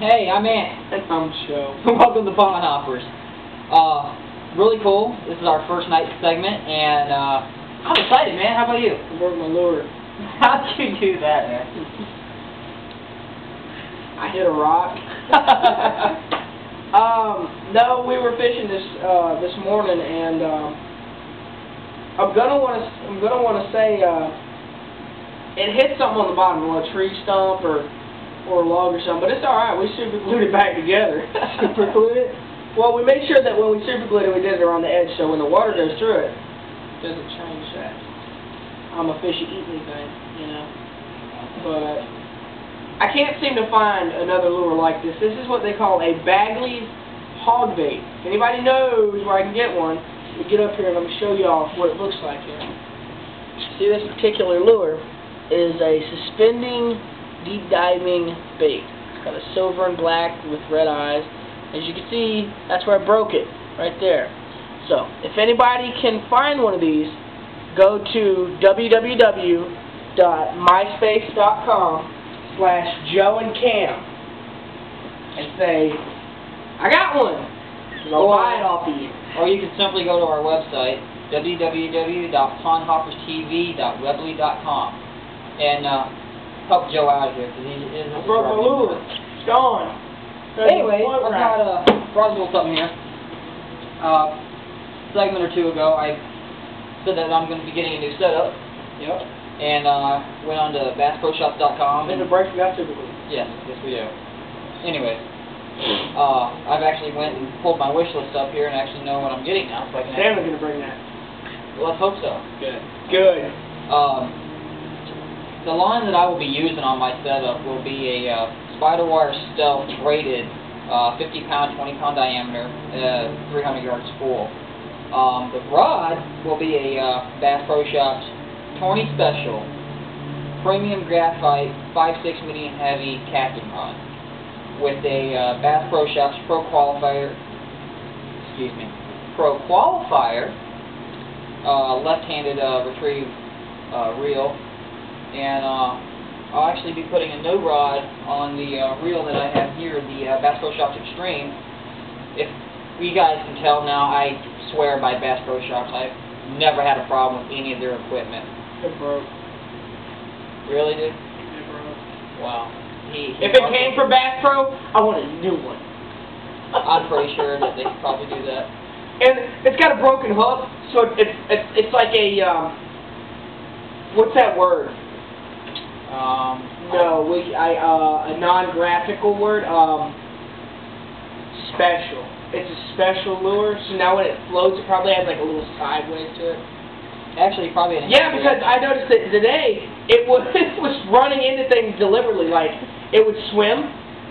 Hey, I'm Ant. And I'm Show. Welcome to Pond Hoppers. Really cool. This is our first night segment, and I'm excited, man. How about you? I broke my lure. How'd you do that, man? I hit a rock. No, we were fishing this morning, and I'm gonna wanna say it hit something on the bottom, a tree stump or a log or something. But it's all right. We super glued it back together. Super glued it? Well, we made sure that when we super glued it, we did it around the edge, so when the water goes through it, it doesn't change that. I'm a fishy eating thing, you know. But I can't seem to find another lure like this. This is what they call a Bagley's hog bait. If anybody knows where I can get one, we get up here and I'm going to show y'all what it looks like here. See, this particular lure is a suspending, deep diving bait. It's got a silver and black with red eyes. As you can see, that's where I broke it, right there. So, if anybody can find one of these, go to www.myspace.com/JoeandCam and say, I got one. I'll buy it off of you. Or you can simply go to our website, www.pondhopperstv.weebly.com, and help Joe out here, because he is... I broke my lure. It's gone. Anyway, I've got brought a little something here. Segment or two ago, I said that I'm going to be getting a new setup. Yep. And went on to bassproshops.com. And the break we got super glue. Yes, we do. Anyway, I've actually went and pulled my wish list up here and actually know what I'm getting now. So I can. Sam's going to bring that. Well, let's hope so. Good. Good. The line that I will be using on my setup will be a spider wire stealth braided 50-pound, 20-pound diameter, 300 yards spool. The rod will be a Bass Pro Shops Tony Special premium graphite 5/6 medium heavy casting rod with a Bass Pro Shops Pro Qualifier left-handed retrieve reel, and I'll actually be putting a no rod on the reel that I have here, the Bass Pro Shops Extreme. If you guys can tell now, I swear by Bass Pro Shops. I've never had a problem with any of their equipment. It broke. Really, dude? It broke. Wow. If it came from Bass Pro, I want a new one. I'm pretty sure that they could probably do that. And it's got a broken hook, so it's like a what's that word? No, a non-graphical word. Special. It's a special lure, so now when it floats, it probably has like a little sideways to it. Actually, probably. Yeah, because I noticed that today it was running into things deliberately. Like it would swim,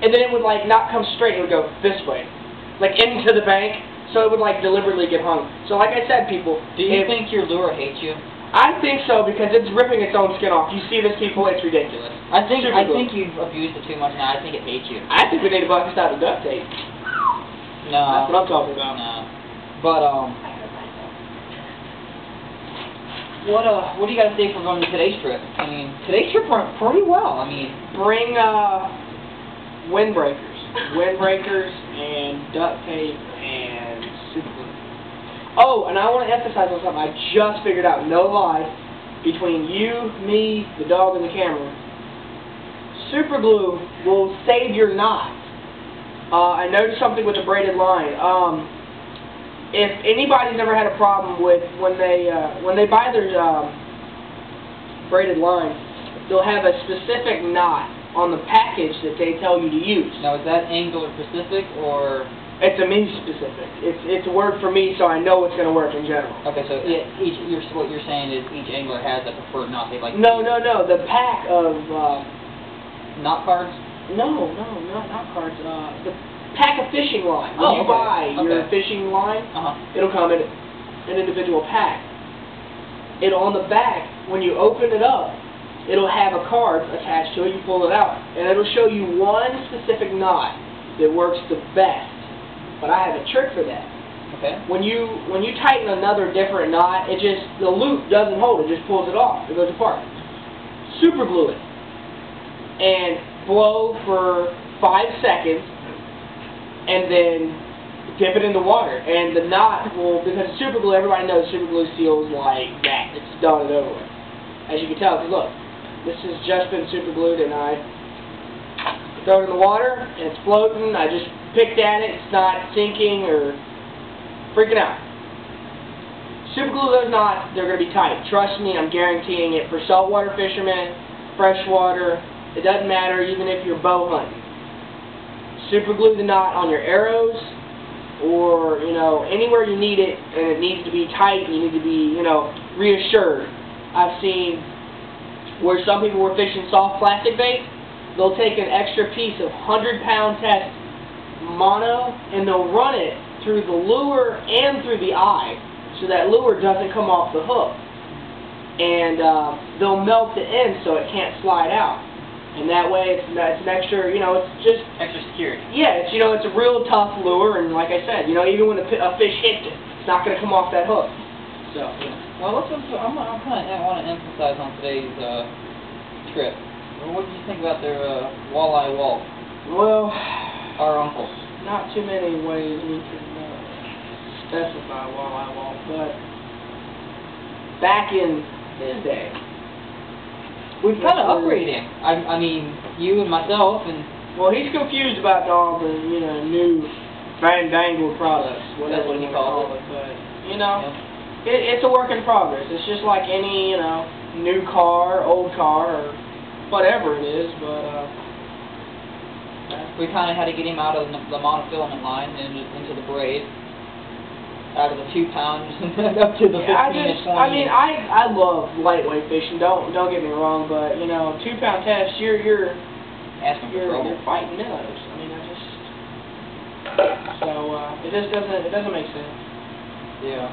and then it would like not come straight. It would go this way, like into the bank. So it would like deliberately get hung. So like I said, people, do you think your lure hates you? I think so, because it's ripping its own skin off. You see this, people? It's ridiculous. I think you've abused it too much now. I think it hates you. I think we need to bust out the duct tape. No. That's what I'm talking about. No. But what do you got to say for going to today's trip? I mean, today's trip went pretty well. I mean, bring windbreakers, and duct tape and super glue. Oh, and I want to emphasize on something I just figured out. No lie, between you, me, the dog, and the camera, super glue will save your knot. I noticed something with the braided line. If anybody's ever had a problem with when they buy their braided line, they'll have a specific knot on the package that they tell you to use. Now, is that angler specific or? It's a me specific. It's a word for me, so I know it's going to work in general. Okay, so what you're saying is each angler has a preferred knot they like. No. The pack of knot cards. No, not cards. The pack of fishing line. When you buy your fishing line, it'll come in an individual pack. On the back, when you open it up, it'll have a card attached to it. You pull it out, and it'll show you one specific knot that works the best. But I have a trick for that. Okay. When you tighten another different knot, the loop doesn't hold. It just pulls it off. It goes apart. Super glue it. And blow for 5 seconds, and then dip it in the water. And the knot will, because super glue, everybody knows super glue seals like that. It's done and over with. As you can tell, look, this has just been super glued, and I throw it in the water, and it's floating. I just picked at it. It's not sinking or freaking out. Super glue, those knots, they're going to be tight. Trust me, I'm guaranteeing it. For saltwater fishermen, freshwater, it doesn't matter even if you're bow hunting. Super glue the knot on your arrows or, you know, anywhere you need it, and it needs to be tight, and you need to be, you know, reassured. I've seen where some people were fishing soft plastic bait. They'll take an extra piece of 100-pound test mono, and they'll run it through the lure and through the eye, so that lure doesn't come off the hook. And they'll melt the end so it can't slide out. And that way it's an extra, you know, it's just extra security. Yeah, it's, you know, it's a real tough lure, and like I said, you know, even when a fish hits it, it's not going to come off that hook. So, yeah. Well, let's. I'm kind of want to emphasize on today's trip. What did you think about their walleye wall? Well, our uncle. Not too many ways we can specify walleye wall, but back in his day, we've kind of upgraded him. I mean, you and myself, and well, he's confused about all the, you know, new fandangled products, whatever you you call it. But you know, it's a work in progress. It's just like any, you know, new car, old car, or whatever it is. But we kind of had to get him out of the monofilament line and into the braid. Out of the 2 pounds up to the 15 and 20. I mean, I love lightweight fishing. Don't get me wrong, but you know, 2-pound test, you're asking for trouble. You're fighting minnows. I mean, it just doesn't make sense. Yeah.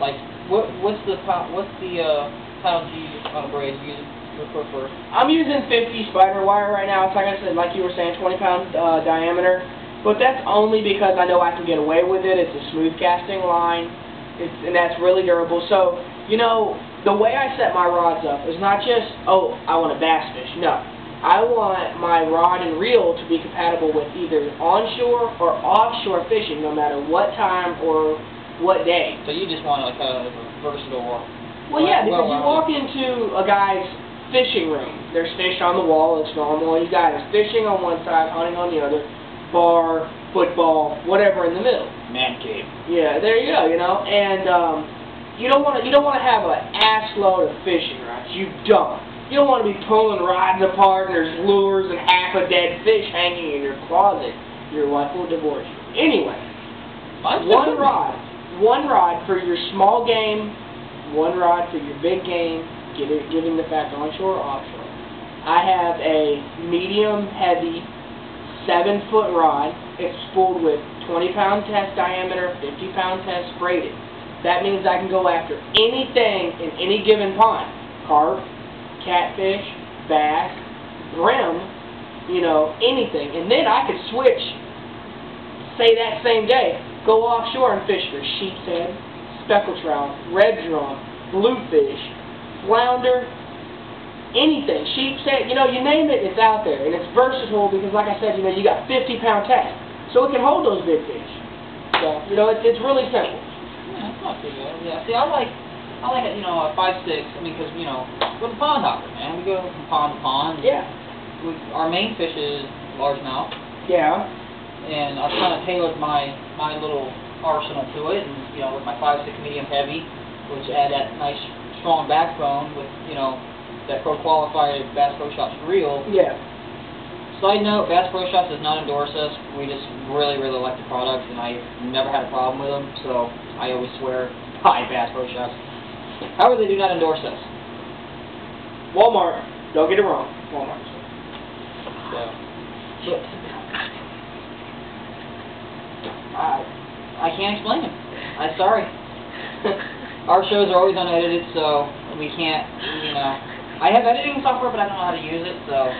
Like what's the pound G braid you prefer? I'm using 50 spider wire right now. It's like I said, like you were saying, 20-pound diameter. But that's only because I know I can get away with it. It's a smooth casting line, and that's really durable. So, you know, the way I set my rods up is not just, oh, I want a bass fish. No. I want my rod and reel to be compatible with either onshore or offshore fishing, no matter what time or what day. So you just want like a versatile. Well, yeah, because you walk into a guy's fishing room. There's fish on the wall. It's normal. You got fishing on one side, hunting on the other. Bar, football, whatever in the middle. Man cave. Yeah, there you go. You know, and you don't want to have an ass load of fishing rods. You don't. You don't want to be pulling rods apart and there's lures and half a dead fish hanging in your closet. Your wife will divorce you. Anyway, one rod for your small game, one rod for your big game. Giving the fact onshore or offshore. I have a medium heavy 7-foot rod. It's spooled with 20-pound test diameter, 50-pound test braided. That means I can go after anything in any given pond. Carp, catfish, bass, brim, you know, anything. And then I could switch, say that same day, go offshore and fish for sheep's head, speckled trout, red drum, bluefish, flounder, anything, sheep's head, you know, you name it, it's out there. And it's versatile because, like I said, you know, you got 50-pound test. So it can hold those big fish. So, you know, it's really simple. Yeah, it's not too bad. Yeah, see, I like it, you know, a 5'6". I mean, because, you know, we're the pond hopper, man. We go from pond to pond. Yeah. Our main fish is largemouth. Yeah. And I've kind of tailored my little arsenal to it, and, you know, with my 5'6" medium heavy, which add that nice strong backbone with, you know, that Pro Qualified Bass Pro Shops reel. Yeah. Side note, Bass Pro Shops does not endorse us. We just really, really like the products, and I've never had a problem with them, so I always swear by Bass Pro Shops. However, they do not endorse us. Walmart. Don't get it wrong. Walmart. So I can't explain it. I'm sorry. Our shows are always unedited, so we can't, you know. I have editing software, but I don't know how to use it, so.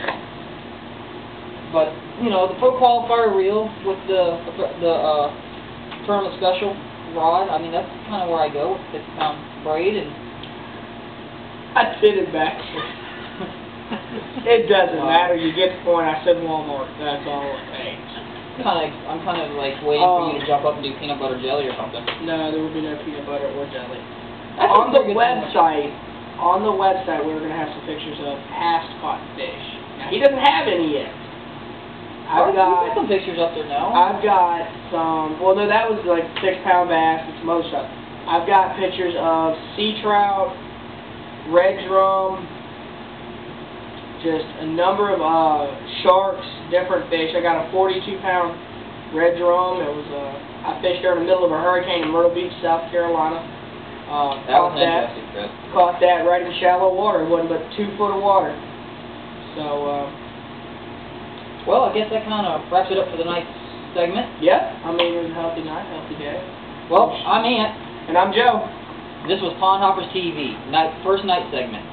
But, you know, the Pro Qualifier reel with the tournament special rod, I mean, that's kind of where I go with 50-pound braid. And I fit it back. It doesn't matter. You get the point. I said Walmart. That's all it takes. I'm kind of like waiting for you to jump up and do peanut butter jelly or something. No, there will be no peanut butter or jelly. That's On the website, we were going to have some pictures of past caught fish. Now, he doesn't have any yet. We've got some pictures up there now. I've got some, well, no, that was like 6-pound bass and some other stuff. I've got pictures of sea trout, red drum, just a number of sharks, different fish. I got a 42-pound red drum. It was I fished there in the middle of a hurricane in Myrtle Beach, South Carolina. That was an interesting trip. Caught that right in shallow water. It wasn't but 2 foot of water. So, well, I guess that kind of wraps it up for the night segment. Yeah, I mean, it was a healthy night, healthy day. Well, I'm Ant. And I'm Joe. This was Pond Hoppers TV, first night segment.